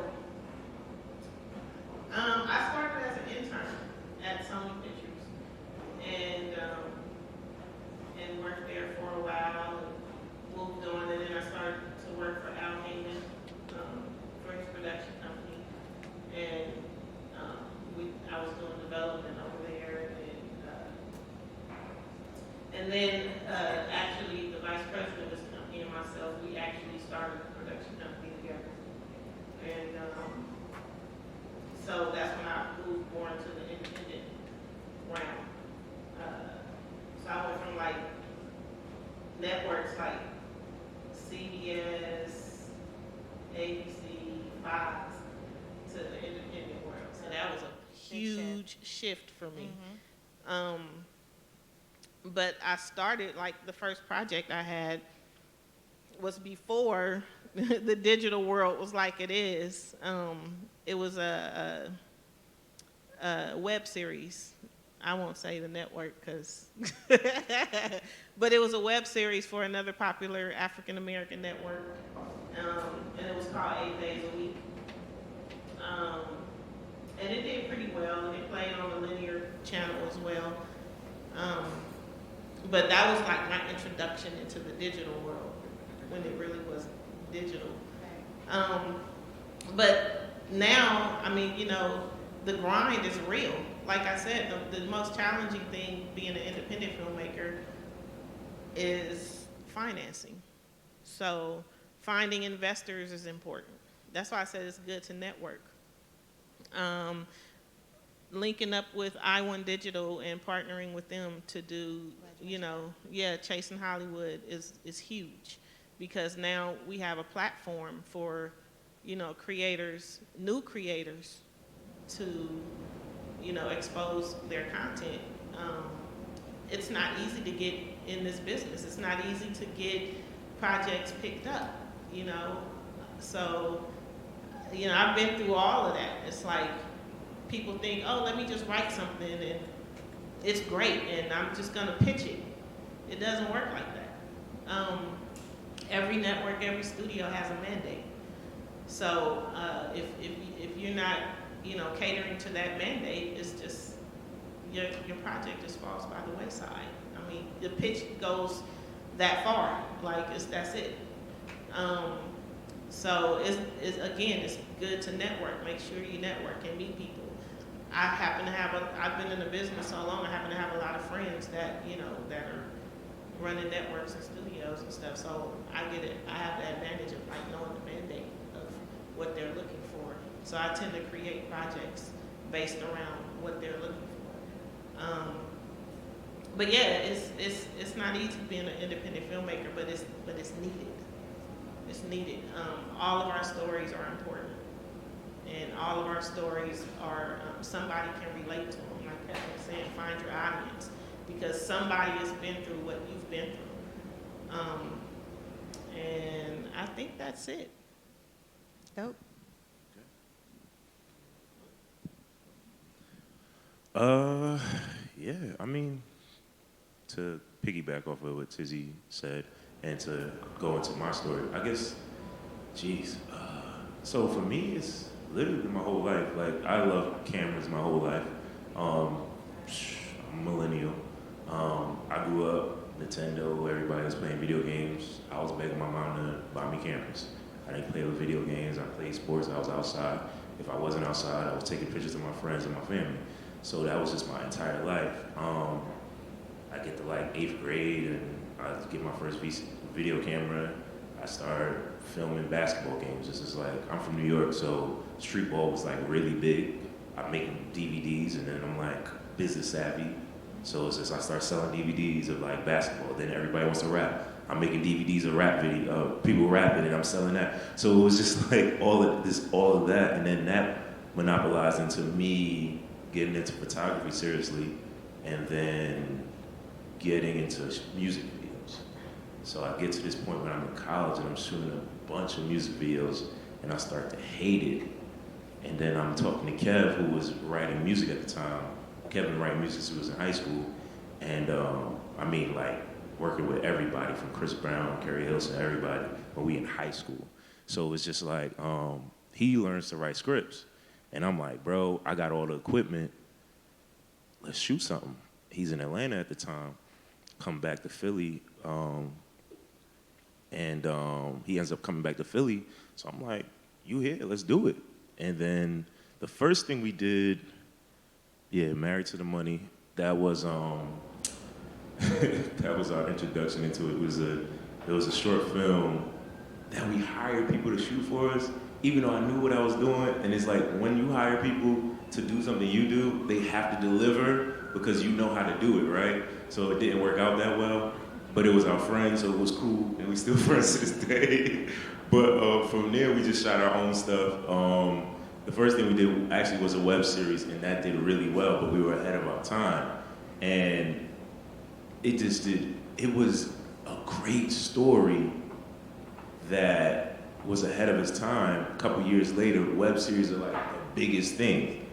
I started as an intern at Sony Pictures, and worked there for a while, and moved on, and then I started to work for Al Heyman, for his production company, and I was doing development over there, and then actually the vice president of this company and myself, we actually started a production company together, and so that's when I moved more into the independent realm. So I went from like networks like CBS, ABC, Fox to the independent world. So that was a huge shift for me. Mm-hmm. But I started, like the first project I had was before the digital world was like it is. It was a web series. I won't say the network because, but it was a web series for another popular African American network, and it was called 8 Days a Week. And it did pretty well, and it played on the linear channel as well. But that was like my introduction into the digital world when it really was digital. But now, I mean, you know, the grind is real. Like I said, the most challenging thing being an independent filmmaker is financing. So finding investors is important. That's why I said it's good to network. Linking up with iOne Digital and partnering with them to do, you know, Chasing Hollywood is huge, because now we have a platform for, you know, creators, new creators, to, you know, expose their content. It's not easy to get in this business. It's not easy to get projects picked up, you know. So, you know, I've been through all of that. It's like people think, oh, let me just write something and it's great and I'm just gonna pitch it. It doesn't work like that. Every network, every studio has a mandate. So if you're not, you know, catering to that mandate, it's just your project just falls by the wayside. I mean, the pitch goes that far, like that's it. So it's again, it's good to network. Make sure you network and meet people. I happen to have I've been in the business so long, I happen to have a lot of friends that, you know, that are running networks and studios and stuff. So I get it. I have the advantage of like knowing the mandate of what they're looking for. So I tend to create projects based around what they're looking for. But yeah, it's not easy being an independent filmmaker, but it's needed. It's needed. All of our stories are important, and all of our stories are somebody can relate to them. Like Kevin was saying, find your audience, because somebody has been through what you've been through. And I think that's it. Dope. Yeah, I mean, to piggyback off of what Tizzi said and to go into my story, I guess, so for me, it's literally my whole life. Like, I love cameras my whole life. I'm a millennial. I grew up Nintendo, everybody was playing video games. I was begging my mom to buy me cameras. I didn't play with video games, I played sports, I was outside. If I wasn't outside, I was taking pictures of my friends and my family. So that was just my entire life. I get to like 8th grade and I get my first video camera. I started filming basketball games. This is like, I'm from New York, so street ball was like really big. I'm making DVDs and then I'm like business savvy. So it's just, I start selling DVDs of like basketball. Then everybody wants to rap. I'm making DVDs of rap video, people rapping and I'm selling that. So it was just like all of that. And then that monopolized into me getting into photography seriously, and then getting into music videos. So I get to this point when I'm in college and I'm shooting a bunch of music videos and I start to hate it. And then I'm talking to Kev, who was writing music at the time. Kevin writing music since he was in high school. And I mean, like, working with everybody from Chris Brown, Carrie Hilson, everybody, when we in high school. So it was just like, he learns to write scripts. And I'm like, bro, I got all the equipment. Let's shoot something. He's in Atlanta at the time, come back to Philly, and he ends up coming back to Philly. So I'm like, you here, let's do it. And then the first thing we did, Married to the Money, that was that was our introduction into it. It was a short film that we hired people to shoot for us, even though I knew what I was doing. And it's like, when you hire people to do something you do, they have to deliver because you know how to do it, right? So it didn't work out that well, but it was our friend, so it was cool, and we still friends to this day. But from there, we just shot our own stuff. The first thing we did actually was a web series, and that did really well, but we were ahead of our time. And it was a great story, that was ahead of his time. A couple years later, web series are like the biggest thing.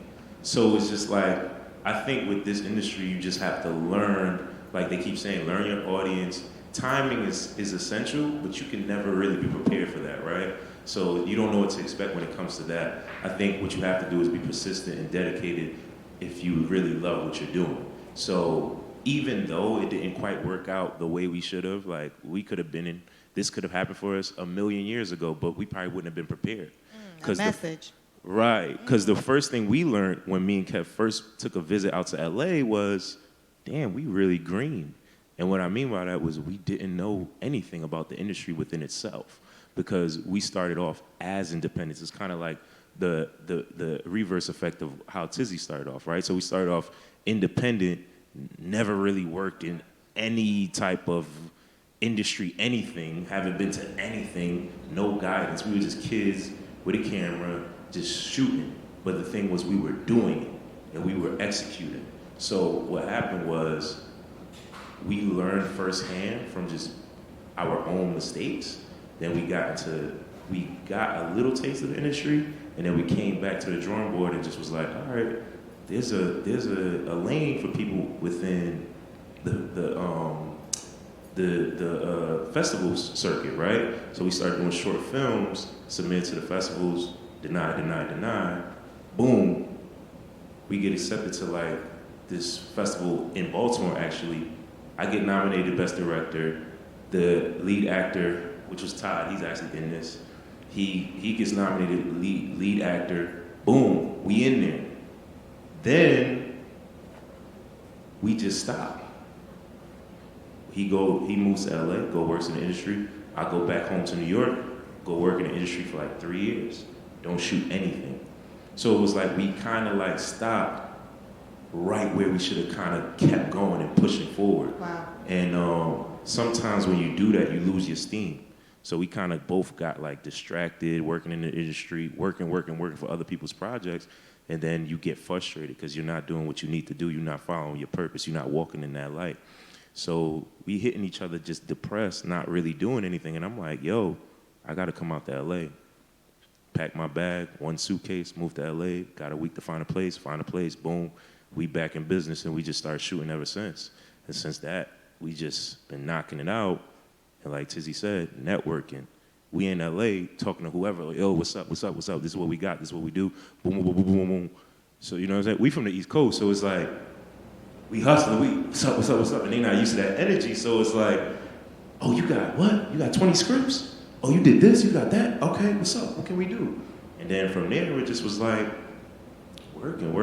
So it's just like, I think with this industry, you just have to learn, like they keep saying, learn your audience. Timing is essential, but you can never really be prepared for that, right? So you don't know what to expect when it comes to that. I think what you have to do is be persistent and dedicated if you really love what you're doing. So even though it didn't quite work out the way we should have, like we could have been in, this could have happened for us a million years ago, but we probably wouldn't have been prepared. A message. Right, because the first thing we learned when me and Kev first took a visit out to LA was, damn, we really green. And what I mean by that was we didn't know anything about the industry within itself, because we started off as independents. It's kind of like the reverse effect of how Tizzi started off, right? So we started off independent, never really worked in any type of industry, anything, haven't been to anything, no guidance. We were just kids with a camera, just shooting. But the thing was, we were doing it and we were executing. So what happened was we learned firsthand from just our own mistakes. Then we got a little taste of the industry, and then we came back to the drawing board and just was like, all right, there's a lane for people within the festival circuit, right? So we started doing short films, submitted to the festivals, denied. Boom, we get accepted to like this festival in Baltimore. Actually, I get nominated Best Director. The lead actor, which was Todd, he's actually in this. He gets nominated lead actor. Boom, we in there. Then we just stop. He moves to LA, go works in the industry. I go back home to New York, go work in the industry for like 3 years. Don't shoot anything. So it was like we kind of like stopped right where we should have kind of kept going and pushing forward. Wow. And sometimes when you do that, you lose your steam. So we kind of both got like distracted, working in the industry, working for other people's projects. And then you get frustrated because you're not doing what you need to do. You're not following your purpose. You're not walking in that light. So we hitting each other just depressed, not really doing anything. And I'm like, yo, I got to come out to LA. Pack my bag, one suitcase, move to LA. Got a week to find a place, boom. We back in business, and we just started shooting ever since. And since that, we just been knocking it out. And like Tizzi said, networking. We in LA talking to whoever, like, yo, what's up? This is what we got, this is what we do. Boom, boom, boom, boom, boom. So you know what I'm saying? We from the East Coast, so it's like, we hustling, what's up? And they not used to that energy, so it's like, oh, you got what? You got 20 scripts? Oh, you did this, you got that? Okay, what's up? What can we do? And then from there, it just was like, working.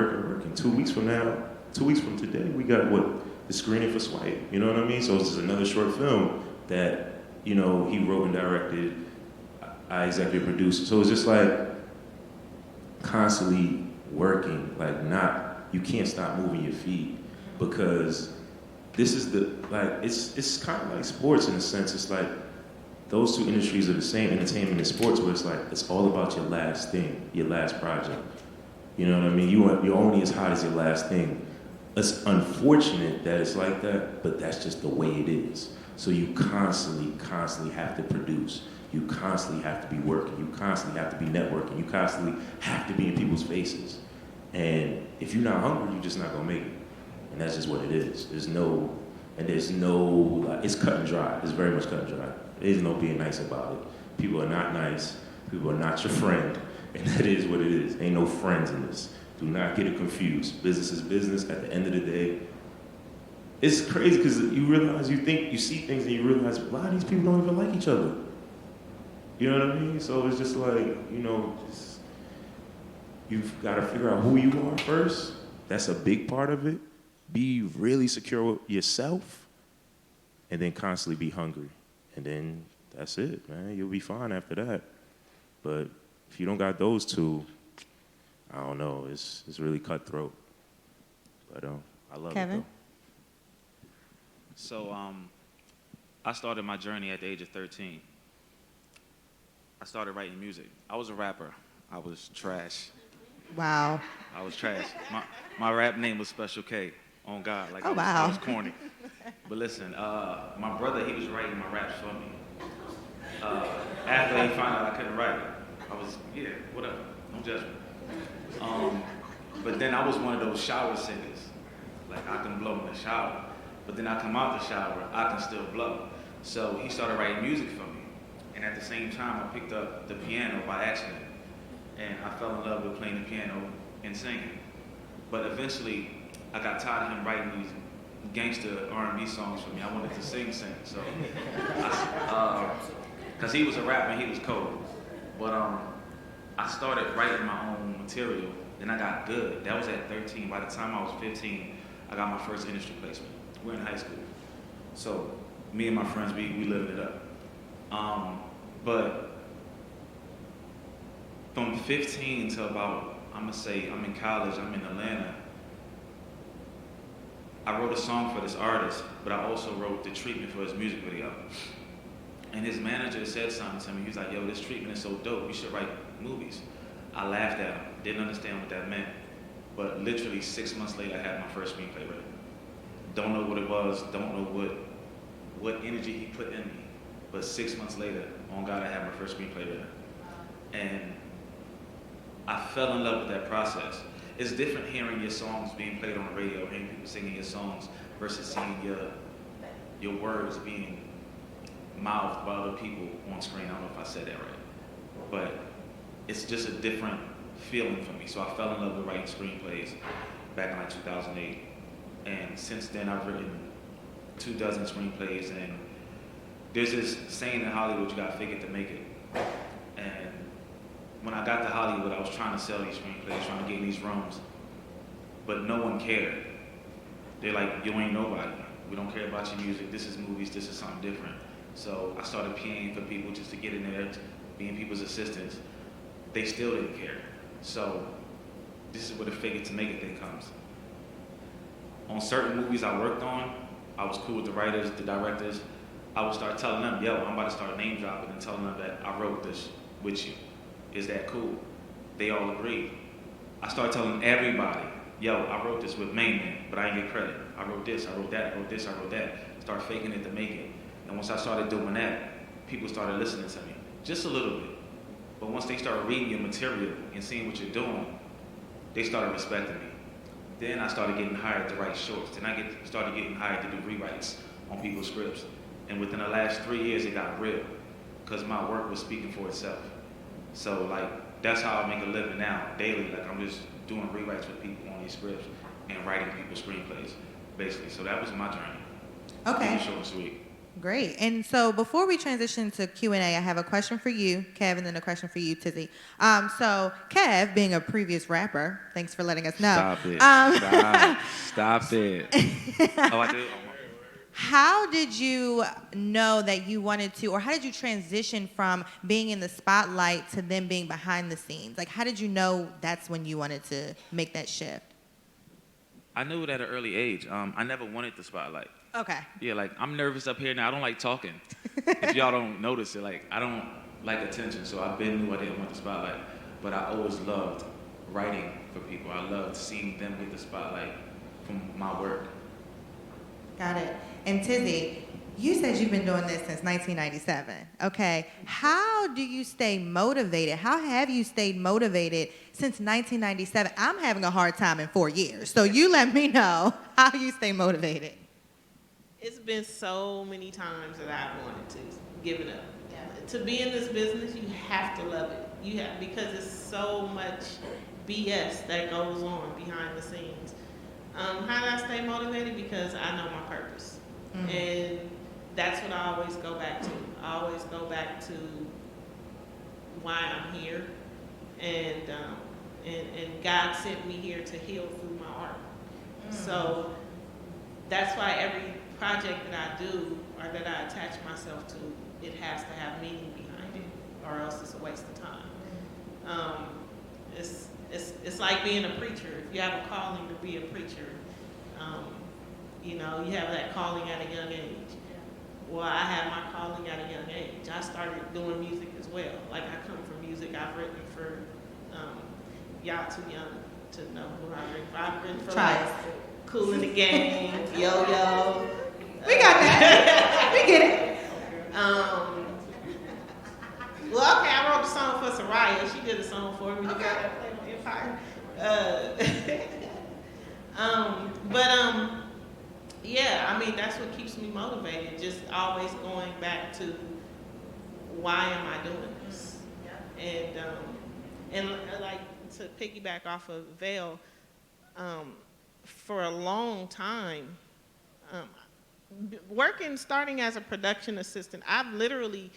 2 weeks from today, we got the screening for Swipe. You know what I mean? So it's just another short film that, he wrote and directed, I executive produced. So it's just like constantly working, like you can't stop moving your feet, because this is it's kind of like sports in a sense. It's like those two industries are the same, entertainment and sports, where it's like, it's all about your last thing, your last project. You know what I mean? You're only as hot as your last thing. It's unfortunate that it's like that, but that's just the way it is. So you constantly have to produce. You constantly have to be working. You constantly have to be networking. You constantly have to be in people's faces. And if you're not hungry, you're just not gonna make it. And that's just what it is. It's cut and dry. It's very much cut and dry. There's no being nice about it. People are not nice. People are not your friend. And that is what it is. Ain't no friends in this. Do not get it confused. Business is business. At the end of the day, it's crazy because you realize, you see things and you realize a lot of these people don't even like each other. You know what I mean? So it's just like, you've got to figure out who you are first. That's a big part of it. Be really secure with yourself, and then constantly be hungry. And then that's it, man. You'll be fine after that. But if you don't got those two, I don't know. It's really cutthroat. But I love Kevin? it though. So I started my journey at the age of 13. I started writing music. I was a rapper. I was trash. Wow. I was trash. My rap name was Special K. On God, like Oh, I wow. was corny. But listen, my brother, he was writing my raps for me. After they found out I couldn't write, I was, yeah, whatever, no judgment. But then I was one of those shower singers. Like, I can blow in the shower, but then I come out the shower, I can still blow. So he started writing music for me. And at the same time, I picked up the piano by accident. And I fell in love with playing the piano and singing. But eventually, I got tired of him writing these gangster R&B songs for me. I wanted to sing. So, because he was a rapper and he was cold. But I started writing my own material, and I got good. That was at 13. By the time I was 15, I got my first industry placement. We're in high school. So me and my friends, we lived it up. But from 15 to about, I'm gonna say, I'm in college, I'm in Atlanta, I wrote a song for this artist, but I also wrote the treatment for his music video. And his manager said something to me. He was like, yo, this treatment is so dope, you should write movies. I laughed at him, didn't understand what that meant. But literally 6 months later, I had my first screenplay written. Don't know what it was, don't know what energy he put in me. But 6 months later, on God, I had my first screenplay written. And I fell in love with that process. It's different hearing your songs being played on the radio, hearing people singing your songs, versus seeing your words being mouthed by other people on screen. I don't know if I said that right. But it's just a different feeling for me. So I fell in love with writing screenplays back in like 2008. And since then, I've written 24 screenplays. And there's this saying in Hollywood, you gotta fake it to make it. And when I got to Hollywood, I was trying to sell these screenplays, trying to get in these rooms, but no one cared. They're like, you ain't nobody. We don't care about your music. This is movies, this is something different. So I started PAing for people just to get in there, being people's assistants. They still didn't care. So this is where the fake it to make it thing comes. On certain movies I worked on, I was cool with the writers, the directors. I would start telling them, yo, I'm about to start name dropping and telling them that I wrote this with you. Is that cool? They all agreed. I started telling everybody, yo, I wrote this with Main Man, but I didn't get credit. I wrote this, I wrote that, I wrote this, I wrote that. Start faking it to make it. And once I started doing that, people started listening to me, just a little bit. But once they started reading your material and seeing what you're doing, they started respecting me. Then I started getting hired to write shorts. Then I started getting hired to do rewrites on people's scripts. And within the last 3 years, it got real, because my work was speaking for itself. So like, that's how I make a living now, daily. Like, I'm just doing rewrites with people on these scripts and writing people's screenplays, basically. So that was my journey. Okay. Short and sweet. Great. And so before we transition to Q&A, I have a question for you, Kev, and then a question for you, Tizzi. So Kev, being a previous rapper, thanks for letting us know. Stop it. Stop it. Oh, I do? How did you know that you wanted to, or how did you transition from being in the spotlight to then being behind the scenes? Like, how did you know that's when you wanted to make that shift? I knew it at an early age. I never wanted the spotlight. Okay. Yeah, like, I'm nervous up here now. I don't like talking. If y'all don't notice it, like, I don't like attention, so I knew I didn't want the spotlight. But I always loved writing for people. I loved seeing them get the spotlight from my work. Got it. And Tizzi, you said you've been doing this since 1997, okay? How do you stay motivated? How have you stayed motivated since 1997? I'm having a hard time in 4 years, so you let me know how you stay motivated. It's been so many times that I've wanted to give it up. To be in this business, you have to love it. You have, because it's so much BS that goes on behind the scenes. How do I stay motivated? Because I know my purpose. Mm-hmm. And that's what I always go back to. I always go back to why I'm here. And God sent me here to heal through my art. Mm-hmm. So that's why every project that I do or that I attach myself to, it has to have meaning behind it, or else it's a waste of time. It's like being a preacher. If you have a calling to be a preacher, you know, you have that calling at a young age. Well, I had my calling at a young age. I started doing music as well. Like, I come from music. I've written for, y'all too young to know who I've written for. I've written for like Cool in the Gang, Yo-Yo. We got that. We get it. Empire. She did a song for me. Okay. That play on Empire. Yeah, I mean, that's what keeps me motivated. Just always going back to why am I doing this? And like to piggyback off of Vale, for a long time, starting as a production assistant, I've literally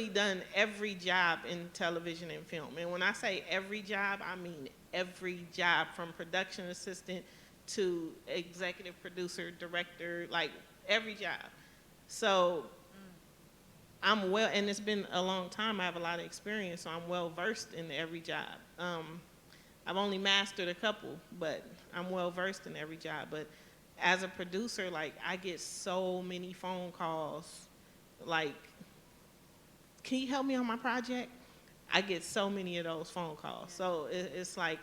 done every job in television and film. And when I say every job, I mean every job, from production assistant to executive producer, director, like every job. So I'm well, and it's been a long time. I have a lot of experience, so I'm well versed in every job. I've only mastered a couple, but I'm well versed in every job. But as a producer, like, I get so many phone calls, like, can you help me on my project? I get so many of those phone calls. So it's like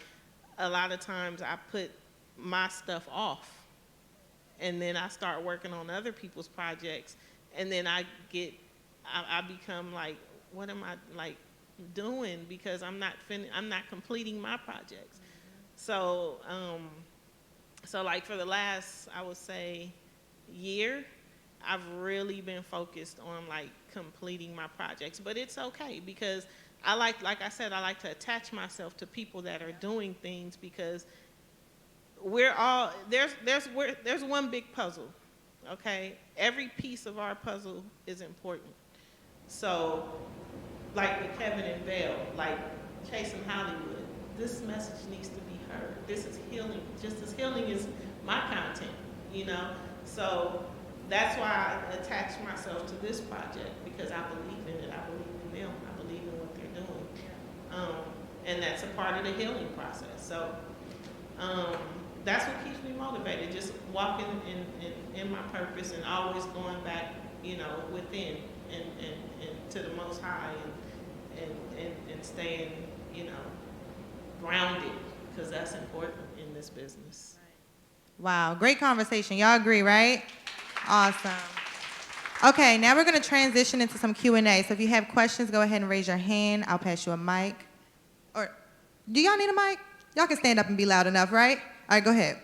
a lot of times I put my stuff off, and then I start working on other people's projects, and then I become like, what am I like doing, because I'm not completing my projects. So so like for the last, I would say, year, I've really been focused on like completing my projects. But it's okay, because like I said, I like to attach myself to people that are doing things, because we're all, there's one big puzzle, okay? Every piece of our puzzle is important. So, like with Kevin and Vale, like Chasing Hollywood, this message needs to be heard. This is healing, just as healing is my content, you know? So that's why I attach myself to this project, because I believe in it. I believe in them. I believe in what they're doing. And that's a part of the healing process. So that's what keeps me motivated, just walking in my purpose and always going back, you know, within and to the Most High, and staying, you know, grounded, because that's important in this business. Wow, great conversation. Y'all agree, right? Awesome. Okay, now we're going to transition into some Q&A. So if you have questions, go ahead and raise your hand. I'll pass you a mic. Or do y'all need a mic? Y'all can stand up and be loud enough, right? All right, go ahead.